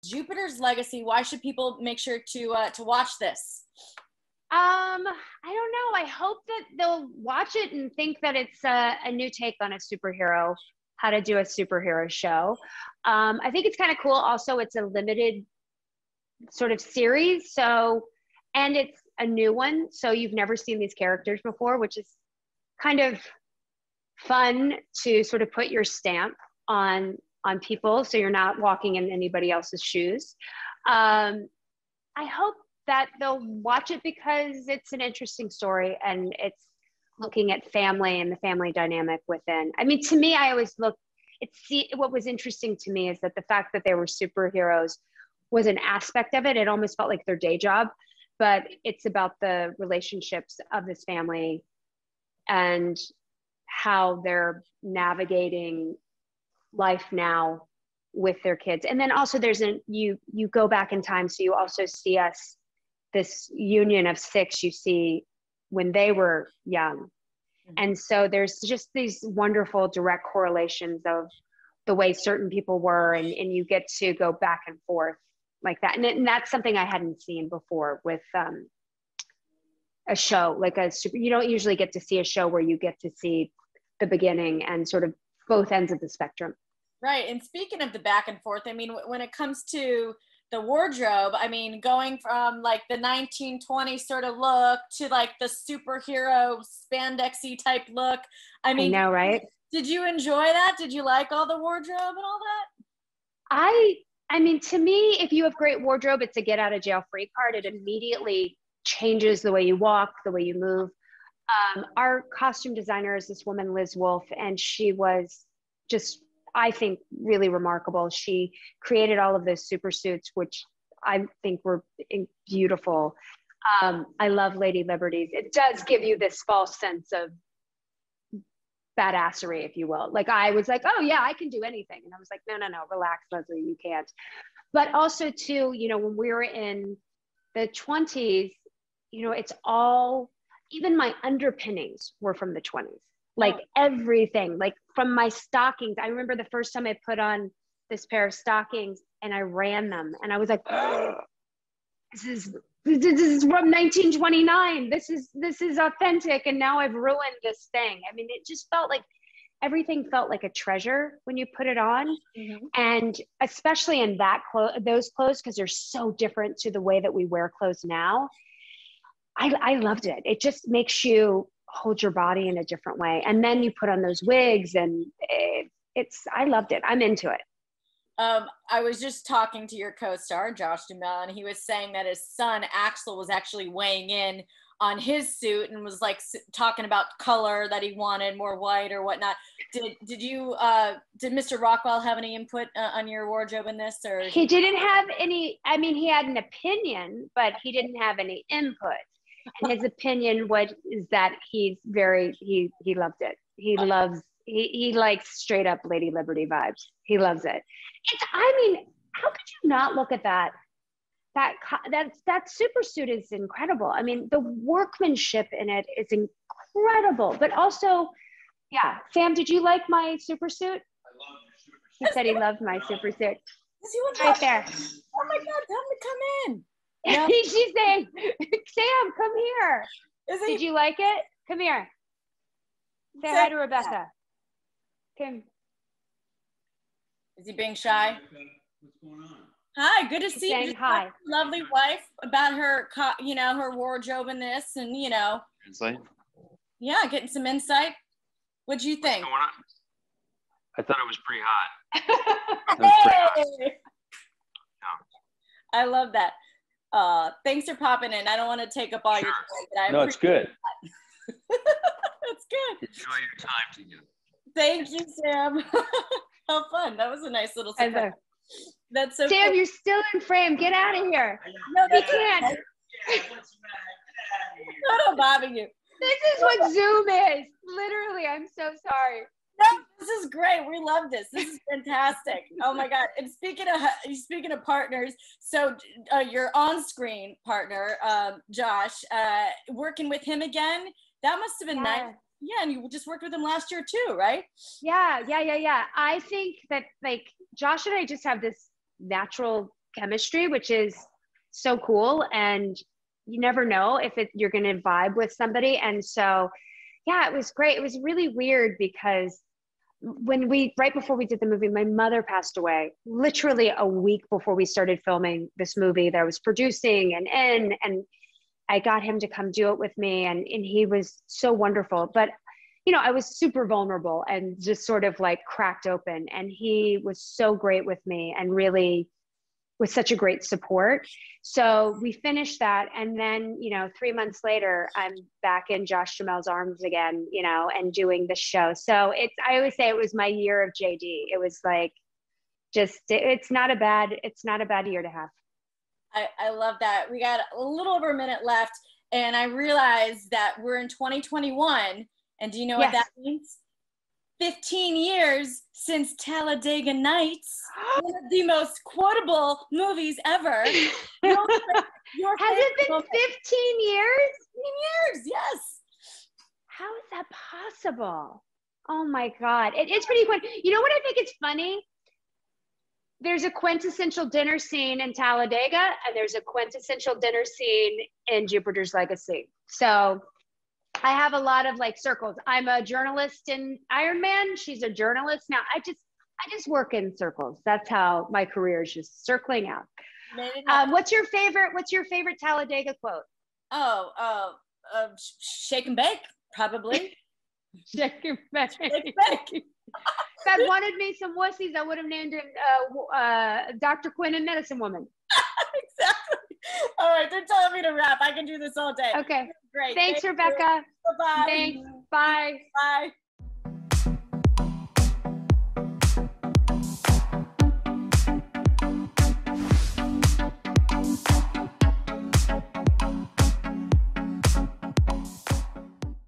Jupiter's Legacy. Why should people make sure to watch this? I don't know. I hope that they'll watch it and think that it's a new take on a superhero, how to do a superhero show. I think it's kind of cool. Also, it's a limited sort of series. So, and it's a new one. So you've never seen these characters before, which is kind of fun to sort of put your stamp on people. So you're not walking in anybody else's shoes. I hope that they'll watch it because it's an interesting story and it's looking at family and the family dynamic within. I mean, to me, I always look, what was interesting to me is that the fact that they were superheroes was an aspect of it. It almost felt like their day job, but it's about the relationships of this family and how they're navigating life now with their kids. And then also you go back in time, so you also see this union of 6 you see when they were young. And so there's just these wonderful direct correlations of the way certain people were, and you get to go back and forth like that. And that's something I hadn't seen before with a show like you don't usually get to see a show where you get to see the beginning and sort of both ends of the spectrum. Right. And speaking of the back and forth, I mean, when it comes to the wardrobe, I mean, going from like the 1920s sort of look to like the superhero spandexy type look. I mean, I know, right? Did you enjoy that? Did you like all the wardrobe and all that? I mean, to me, if you have great wardrobe, it's a get out of jail free card. It immediately changes the way you walk, the way you move. Our costume designer is this woman, Liz Wolf, and she was just, I think, really remarkable. She created all of those super suits, which I think were beautiful. I love Lady Liberties. It does give you this false sense of badassery, if you will. Like I was like, oh yeah, I can do anything. And I was like, no, relax, Leslie, you can't. But also too, you know, when we were in the 20s, you know, it's all, even my underpinnings were from the 20s. Like everything, like from my stockings. I remember the first time I put on this pair of stockings and I ran them and I was like, oh, this is from 1929. This is authentic. And now I've ruined this thing. I mean, it just felt like everything felt like a treasure when you put it on. Mm-hmm. And especially in those clothes, because they're so different to the way that we wear clothes now. I loved it. It just makes you hold your body in a different way. And then you put on those wigs and I loved it. I'm into it. I was just talking to your co-star, Josh Duhamel, and he was saying that his son, Axel, was actually weighing in on his suit and was like talking about color that he wanted, more white or whatnot. Did Mr. Rockwell have any input on your wardrobe in this? Or he didn't have any, I mean, he had an opinion, but he didn't have any input. And his opinion is that he loved it. He likes straight up Lady Liberty vibes. He loves it. I mean, how could you not look at that? That super suit is incredible. I mean, the workmanship in it is incredible. But also, yeah, Sam, did you like my super suit? I love your super suit. He said he loved my super suit. Right there. Oh my God, tell him to come in. Yeah. She's saying, Sam, come here. Did you like it? Come here. Say hi to Rebecca. Kim. Is he being shy? What's going on? Hi, good to see you. Hi. Lovely wife about her, her wardrobe in this, and Insight. Yeah, getting some insight. What'd you think? What's going on? I thought it was pretty hot. Hey! I love that. Thanks for popping in. I don't want to take up all your time. No, it's good. It's good. Enjoy your time together. Thank you, Sam. How fun. That was a nice little surprise. That's so Sam, cool. you're still in frame. Get out of here. No, he can't. Don't bother you. This is what Zoom is. Literally, I'm so sorry. No, this is great. We love this. This is fantastic. Oh my God. And speaking of partners, so your on-screen partner, Josh, working with him again, that must have been nice. Yeah, and you just worked with him last year too, right? Yeah. I think that like Josh and I just have this natural chemistry, which is so cool. And you never know if you're going to vibe with somebody. And so, yeah, it was great. It was really weird because right before we did the movie, my mother passed away literally a week before we started filming this movie that I was producing and I got him to come do it with me. And he was so wonderful, but I was super vulnerable and just sort of like cracked open, and he was so great with me and really was such a great support. So we finished that. And then, 3 months later, I'm back in Josh Duhamel's arms again, and doing the show. So I always say it was my year of JD. It was like, it's not a bad year to have. I love that. We got a little over a minute left, and I realized that we're in 2021. And do you know what that means? 15 years since Talladega Nights, one of the most quotable movies ever. Has it been 15 years? 15 years, yes. How is that possible? Oh my God. It's pretty fun. You know what I think is funny? There's a quintessential dinner scene in Talladega, and there's a quintessential dinner scene in Jupiter's Legacy. So I have a lot of like circles. I'm a journalist in Iron Man. She's a journalist now. I just work in circles. That's how my career is, just circling out. What's your favorite Talladega quote? Shake and bake, probably. Shake and bake. Shake and bake. If I wanted me some wussies, I would have named him Dr. Quinn and Medicine Woman. Exactly. All right, they're telling me to wrap. I can do this all day. Okay. Great. Thanks, Thank Rebecca. You. Bye-bye. Thanks. Bye. Bye.